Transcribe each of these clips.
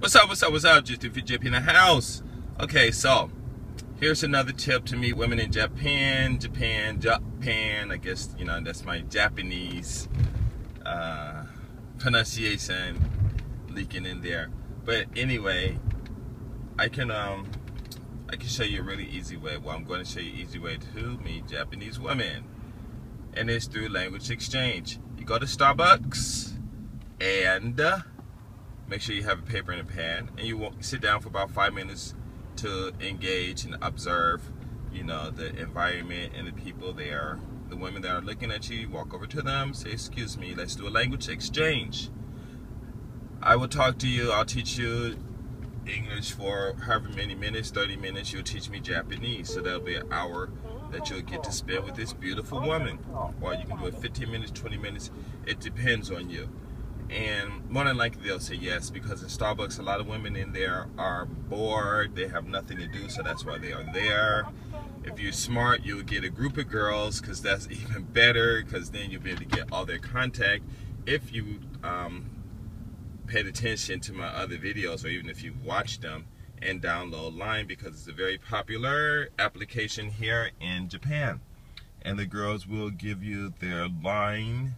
What's up, what's up, what's up? Just if you're JP in the house. Okay, so here's another tip to meet women in Japan. I guess, you know, that's my Japanese pronunciation leaking in there. But anyway, I can show you a really easy way. Well, I'm going to show you an easy way to meet Japanese women. And it's through language exchange. You go to Starbucks and make sure you have a paper and a pen, and you sit down for about 5 minutes to engage and observe, you know, the environment and the people there. The women that are looking at you, walk over to them, say, "Excuse me, let's do a language exchange. I will talk to you, I'll teach you English for however many minutes, 30 minutes, you'll teach me Japanese." So that'll be an hour that you'll get to spend with this beautiful woman. Or you can do it 15 minutes, 20 minutes, it depends on you. And more than likely they'll say yes, because in Starbucks a lot of women in there are bored, they have nothing to do, so that's why they are there. If you're smart, you'll get a group of girls, because that's even better, because then you'll be able to get all their contact. If you paid attention to my other videos, or even if you watched them, and download Line, because it's a very popular application here in Japan. And the girls will give you their Line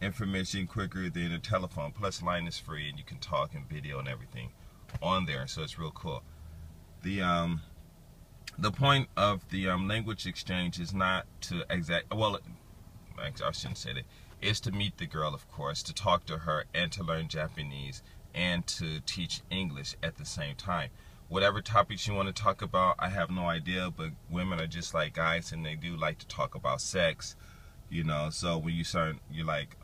information quicker than a telephone. Plus Line is free and you can talk and video and everything on there, so it's real cool. The point of the language exchange is not to I shouldn't say that. It's to meet the girl, of course, to talk to her and to learn Japanese and to teach English at the same time. Whatever topics you want to talk about, I have no idea, but women are just like guys and they do like to talk about sex. You know, so when you start, you're like,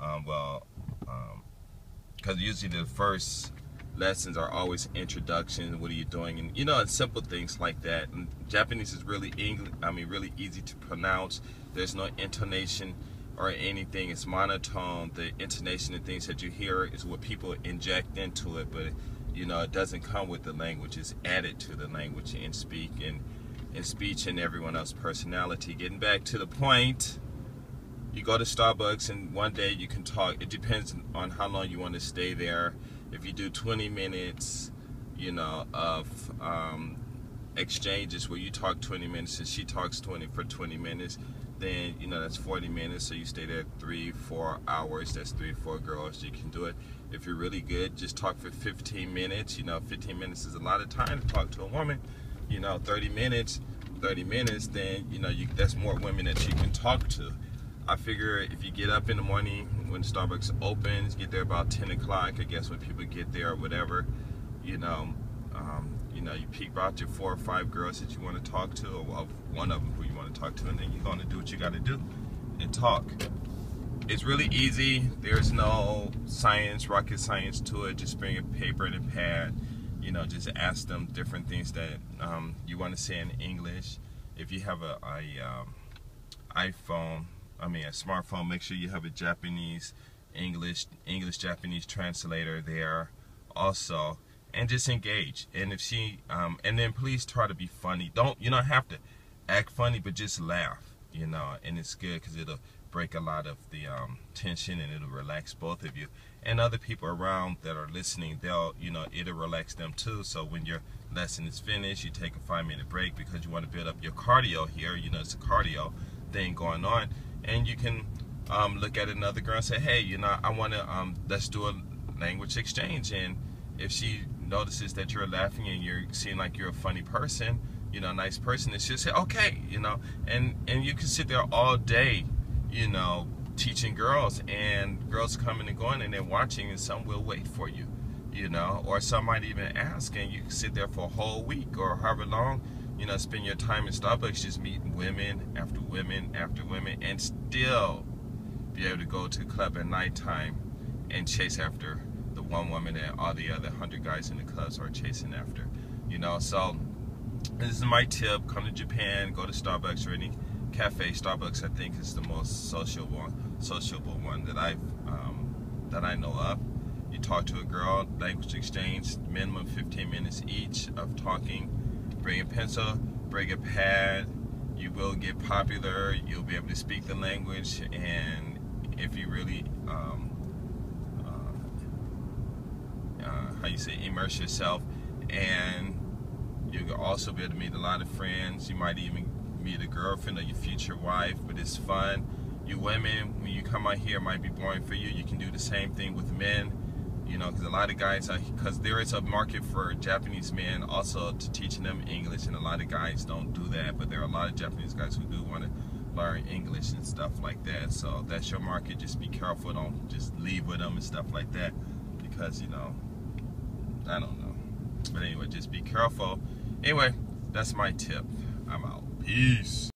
because usually the first lessons are always introduction, what are you doing, and you know, and simple things like that. And Japanese is really really easy to pronounce. There's no intonation or anything. It's monotone. The intonation and things that you hear is what people inject into it, but you know, it doesn't come with the language. It's added to the language and speech and everyone else's personality. Getting back to the point. You go to Starbucks and one day you can talk. It depends on how long you want to stay there. If you do 20 minutes, you know, of exchanges where you talk 20 minutes and she talks for 20 minutes, then, you know, that's 40 minutes. So you stay there 3-4 hours. That's 3-4 girls. You can do it. If you're really good, just talk for 15 minutes. You know, 15 minutes is a lot of time to talk to a woman. You know, 30 minutes, then, you know, that's more women that you can talk to. I figure if you get up in the morning when Starbucks opens, get there about 10 o'clock, I guess when people get there or whatever, you know, you peek out your 4 or 5 girls that you want to talk to, or one of them who you want to talk to, and then you're going to do what you got to do and talk. It's really easy. There's no rocket science to it. Just bring a paper and a pad. You know, just ask them different things that you want to say in English. If you have a smartphone, make sure you have a Japanese, English-Japanese translator there also, and just engage. And if she, and then please try to be funny. You don't have to act funny, but just laugh, you know, and it's good because it'll break a lot of the tension and it'll relax both of you. And other people around that are listening, it'll relax them too. So when your lesson is finished, you take a 5-minute break because you want to build up your cardio here. You know, it's a cardio thing going on. And you can look at another girl and say, hey, you know, I want to, let's do a language exchange. And if she notices that you're laughing and you're seem like you're a funny person, you know, a nice person, and she'll say, okay, you know, and you can sit there all day, you know, teaching girls, and girls coming and going and they're watching, and some will wait for you, you know, or some might even ask, and you can sit there for a whole week or however long. You know, spend your time in Starbucks just meeting women after women after women, and still be able to go to the club at nighttime and chase after the one woman that all the other 100 guys in the clubs are chasing after. You know, so this is my tip. Come to Japan, go to Starbucks or any cafe. Starbucks, I think, is the most sociable one that I know of. You talk to a girl, language exchange, minimum 15 minutes each of talking. Bring a pencil, bring a pad. You will get popular. You'll be able to speak the language, and if you really how you say, immerse yourself, and you'll also be able to meet a lot of friends. You might even meet a girlfriend or your future wife, but it's fun. You women, when you come out here, it might be boring for you. You can do the same thing with men, you know, because a lot of guys, because there is a market for Japanese men also to teaching them English, and a lot of guys don't do that, but there are a lot of Japanese guys who do want to learn English and stuff like that. So that's your market. Just be careful. Don't just leave with them and stuff like that, because, you know, I don't know. But anyway, just be careful. Anyway, that's my tip. I'm out. Peace.